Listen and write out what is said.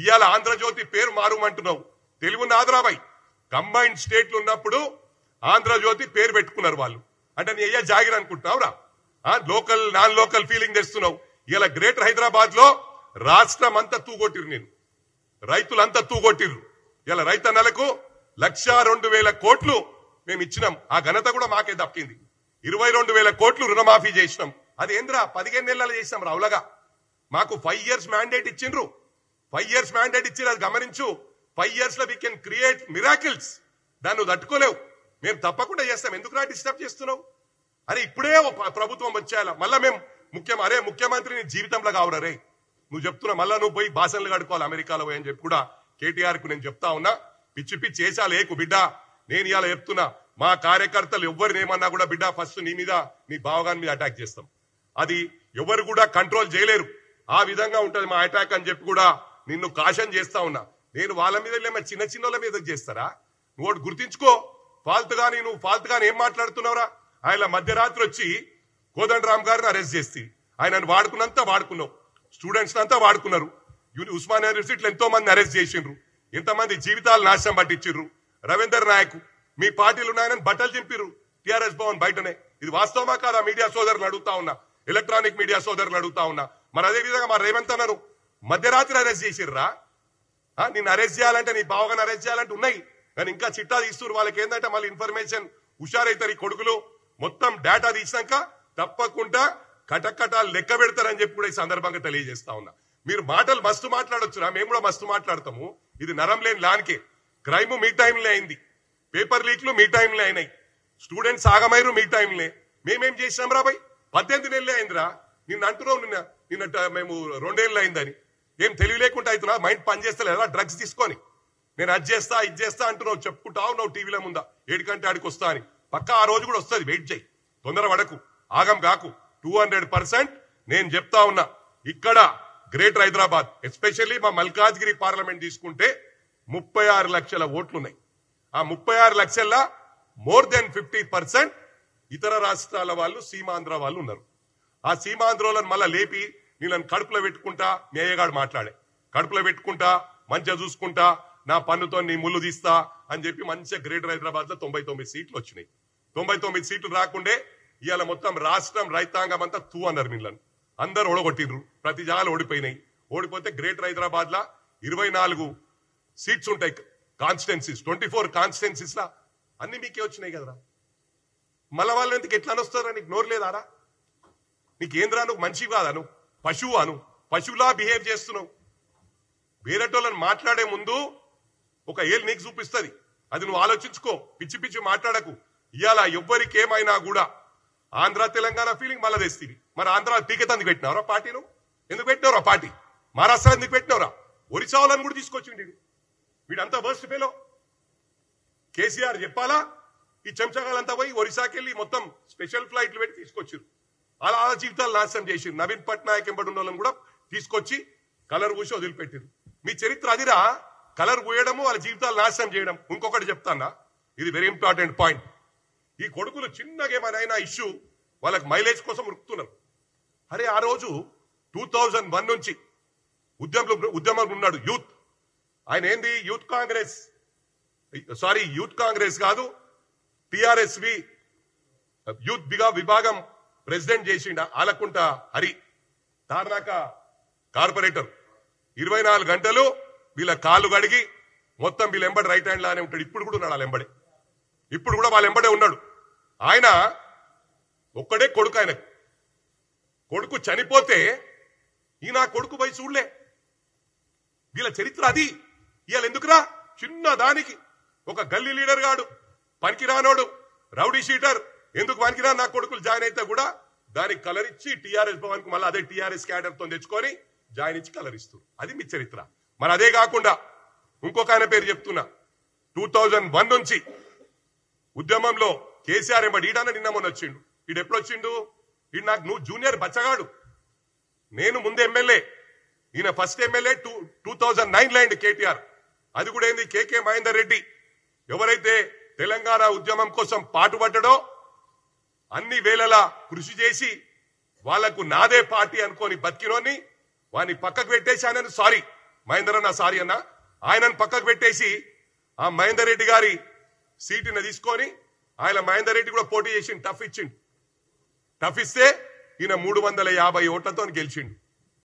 ఇవాళ ఆంధ్రజ్యోతి పేరు మారుమంటున్నావు. తెలుగు నాదరాబాయ్ కంబైన్డ్ స్టేట్లు ఉన్నప్పుడు ఆంధ్రజ్యోతి పేరు పెట్టుకున్నారు వాళ్ళు. అంటే నీ అయ్యా జాగిర్ అనుకుంటున్నావురా? లోకల్ నాన్ లోకల్ ఫీలింగ్ తెస్తున్నావు. ఇలా గ్రేటర్ హైదరాబాద్ లో రాష్ట్రం అంతా తూగొట్టిరు, నేను రైతులంతా తూగొట్టిర్రు. ఇలా రైతన్నలకు 1,02,000 కోట్లు మేము ఇచ్చినాం. ఆ ఘనత కూడా మాకే దక్కింది. 22,000 కోట్లు రుణమాఫీ చేసినాం. అది ఏంద్రా 15 నెలలు చేసినాం రావులగా. మాకు 5 years మ్యాండేట్ ఇచ్చిండ్రు. 5 years మ్యాండేట్ ఇచ్చి అది గమనించు. 5 years లో వీ కెన్ క్రియేట్ మిరాకిల్స్. దాన్ని తట్టుకోలేవు. మేము తప్పకుండా చేస్తాం. ఎందుకు డిస్టర్బ్ చేస్తున్నావు? అరే ఇప్పుడే ప్రభుత్వం వచ్చేయాల. మళ్ళా మేము ముఖ్యమంత్రిని జీవితంలో కావురే నువ్వు చెప్తున్నా. మళ్ళా నువ్వు పోయి భాషలు కడుకోవాలి అమెరికాలో పోయి అని చెప్పి కూడా కేటీఆర్ కు నేను చెప్తా ఉన్నా. పిచ్చి పిచ్చి చేసాలు ఏకు బిడ్డ. నేను ఇలా చెప్తున్నా, మా కార్యకర్తలు ఎవరిని ఏమన్నా కూడా బిడ్డ ఫస్ట్ నీ మీద నీ బావగాని మీద అటాక్ చేస్తాం. అది ఎవరు కూడా కంట్రోల్ చేయలేరు. ఆ విధంగా ఉంటది మా అటాక్ అని చెప్పి కూడా నిన్ను కాషన్ చేస్తా ఉన్నా. నేను వాళ్ళ మీద చిన్న చిన్నోళ్ళ మీద చేస్తారా? నువ్వు గుర్తించుకో. నువ్వు ఫాల్తుగాని ఏం మాట్లాడుతున్నావురా? ఆయన మధ్యరాత్రి వచ్చి కోదండరామ్ గారిని అరెస్ట్ చేసి ఆయనను వాడుకున్నంత వాడుకున్నావు. స్టూడెంట్స్ అంతా వాడుకున్నారు. ఉస్మానియా యూనివర్సిటీలో ఎంతో మంది అరెస్ట్ చేసిండ్రు. ఎంతమంది జీవితాలు నాశనం పట్టించిర్రు. రవీందర్ నాయక్ మీ పార్టీలు ఉన్నాయని బట్టలు చింపిర్రు టిఆర్ఎస్ భవన్ బయటనే. ఇది వాస్తవమా కాదా? మీడియా సోదరులు అడుగుతా ఉన్నా, ఎలక్ట్రానిక్ మీడియా సోదరులు అడుగుతా ఉన్నా. మరి అదే విధంగా మా రేవంత్ అన్నారు మధ్యరాత్రి అరెస్ట్ చేసిర్రా? నిన్ను అరెస్ట్ చేయాలంటే, నీ బావగాని అరెస్ట్ చేయాలంటే ఉన్నాయి, కానీ ఇంకా చిట్టా తీస్తున్నారు. వాళ్ళకి ఏంటంటే మళ్ళీ ఇన్ఫర్మేషన్ హుషారైతారు ఈ కొడుకులు. మొత్తం డేటా తీసినాక తప్పకుండా కటకటాలు లెక్క పెడతారని చెప్పి కూడా ఈ సందర్భంగా తెలియజేస్తా ఉన్నా. మీరు మాటలు మస్తు మాట్లాడొచ్చురా, మేము కూడా మస్తు మాట్లాడతాము. ఇది నరం లేని లాన్కే. క్రైమ్ మీ టైంలో అయింది, పేపర్ లీక్లు మీ టైంలో అయినాయి, స్టూడెంట్స్ ఆగమైరు మీ టైంలో. మేమేం చేసినాం రా భయ్? 18 నెలలే అయిందిరా. నిన్న అంటున్నావు నిన్న మేము 2 ఏళ్ళు అయిందని. ఏం తెలివి లేకుండా అవుతున్నా? మైండ్ పని చేస్తలేదా? డ్రగ్స్ తీసుకొని నేను అది చేస్తా ఇది చేస్తా అంటున్నావు, చెప్పుకుంటావు నువ్వు టీవీలో ముందా 7 గంటల ఆడికి వస్తా అని. పక్క ఆ రోజు కూడా వస్తుంది, వెయిట్ చేయి, తొందర పడకు, ఆగం కాకు. 200% నేను చెప్తా ఉన్నా. ఇక్కడ గ్రేటర్ హైదరాబాద్ ఎస్పెషల్లీ మా మల్కాజ్గిరి పార్లమెంట్ తీసుకుంటే 36 లక్షల ఓట్లున్నాయి. ఆ 36 లక్షల్లో మోర్ దెన్ 50% ఇతర రాష్ట్రాల వాళ్ళు, సీమాంధ్ర వాళ్ళు ఉన్నారు. ఆ సీమాంధ్రోలను మళ్ళా లేపి నీళ్ళని కడుపులో పెట్టుకుంటా, మీ అయ్యగాడు మాట్లాడే కడుపులో పెట్టుకుంటా, మంచిగా చూసుకుంటా, నా పన్నుతో నీ ముళ్ళు తీస్తా అని చెప్పి మంచిగా గ్రేటర్ హైదరాబాద్ లో 99 సీట్లు వచ్చినాయి. 99 సీట్లు రాకుండే ఇవాళ మొత్తం రాష్ట్రం రైతాంగం అంతా తూ అన్నారు. మిల్లను అందరు ఓడగొట్టిండ్రు, ప్రతి జాగాలు ఓడిపోయినాయి. ఓడిపోతే గ్రేటర్ హైదరాబాద్ లా 24 సీట్స్ ఉంటాయి కాన్స్టిట్యున్సీస్. 24 కాన్స్టిట్యున్సీస్ లా అన్ని మీకే వచ్చినాయి కదరా. మళ్ళా వాళ్ళు ఎందుకు ఎట్లా వస్తారా? నీకు నోరు లేదారా? నీకేంద్రా? నువ్వు మనిషి కాదా? నువ్వు పశువు అను, పశువులా బిహేవ్ చేస్తున్నావు. వేరేటోళ్ళని మాట్లాడే ముందు ఒక ఏళ్ళు నీకు చూపిస్తుంది, అది నువ్వు ఆలోచించుకో. పిచ్చి పిచ్చి మాట్లాడకు. ఇవాళ ఎవ్వరికేమైనా కూడా ఆంధ్ర తెలంగాణ ఫీలింగ్ మళ్ళా తెస్తుంది. మరి ఆంధ్ర టీకెట్ ఎందుకు పెట్టినవరా? పార్టీ నువ్వు ఎందుకు పెట్టినవరా? పార్టీ మహారాష్ట్ర ఎందుకు పెట్టినవరా? ఒరిస్సా వాళ్ళని కూడా తీసుకొచ్చిండి వీడంతా వర్స్ట్ ఫెలో. కేసీఆర్ చెప్పాలా? ఈ చెంచగాలంతా పోయి ఒరిస్సాకి వెళ్ళి మొత్తం స్పెషల్ ఫ్లైట్లు పెట్టి తీసుకొచ్చారు. అలా జీవితాలు నాశనం చేసిరు. నవీన్ పట్నాయక్ ఎంబడి ఉన్న వాళ్ళని కూడా తీసుకొచ్చి కలర్ పూసి వదిలిపెట్టారు. మీ చరిత్ర అదిరా, కలర్ పూయడము, వాళ్ళ జీవితాలు నాశనం చేయడం. ఇంకొకటి చెప్తానా, ఇది వెరీ ఇంపార్టెంట్ పాయింట్. ఈ కొడుకులు చిన్నగా ఏమైనా ఇష్యూ వాళ్ళకి మైలేజ్ కోసం ఉరుకుతున్నారు. అరే ఆ రోజు 2001 నుంచి ఉద్యమంలో ఉన్నాడు యూత్. ఆయన ఏంది యూత్ కాంగ్రెస్ కాదు, టిఆర్ఎస్వి యూత్ విభాగం ప్రెసిడెంట్ చేసిండ ఆలకుంట హరి, తార్నాక కార్పొరేటర్. 24 గంటలు వీళ్ళ కాళ్ళు కడిగి మొత్తం వీళ్ళ ఎంబడి రైట్ హ్యాండ్ లానే ఉంటాడు. ఇప్పుడు కూడా ఉన్నాడు వాళ్ళ ఎంబడే, ఇప్పుడు కూడా వాళ్ళ ఎంబడే ఉన్నాడు. ఆయన ఒక్కడే కొడుకు. ఆయనకు కొడుకు చనిపోతే ఈయన కొడుకు పోయి చూడలే. వీళ్ళ చరిత్ర అది. ఇవాళ ఎందుకురా? చిన్న దానికి ఒక గల్లీ లీడర్ గాడు, పనికిరానోడు, రౌడీ షీటర్, ఎందుకు పనికిరా నా కొడుకులు జాయిన్ అయితే కూడా దానికి కలర్ ఇచ్చి టీఆర్ఎస్ భవన్ కు మళ్ళీ అదే టీఆర్ఎస్ క్యాడర్ తో తెచ్చుకొని జాయిన్ ఇచ్చి కలర్ ఇస్తారు. అది మీ చరిత్ర. మరి అదే కాకుండా ఇంకొక ఆయన పేరు చెప్తున్నా. 2001 నుంచి ఉద్యమంలో కేసీఆర్ ఎంబడి ఈడన్న నిన్న మొన్న వచ్చిండు. ఈడు ఎప్పుడు వచ్చిండు? ఈడు నాకు నువ్వు జూనియర్ బచ్చగాడు, నేను ముందు ఎమ్మెల్యే, ఈయన ఫస్ట్ ఎమ్మెల్యే 2009 అయింది కేటీఆర్. అది కూడా ఏంది కేకే మహేందర్ రెడ్డి ఎవరైతే తెలంగాణ ఉద్యమం కోసం పాటుపడ్డాడో అన్ని వేళలా కృషి చేసి వాళ్లకు నాదే పార్టీ అనుకోని బతికినోని వాని పక్కకు పెట్టేశానని సారీ మహేందర్ అన్న సారీ అన్న ఆయనను పక్కకు పెట్టేసి ఆ మహేందర్ రెడ్డి గారి సీటుని తీసుకొని ఆయన మహేందర్ రెడ్డి కూడా పోటీ చేసి టఫ్ ఇచ్చిండు. టఫ్ ఇస్తే ఈయన 350 ఓట్లతో గెలిచిండు.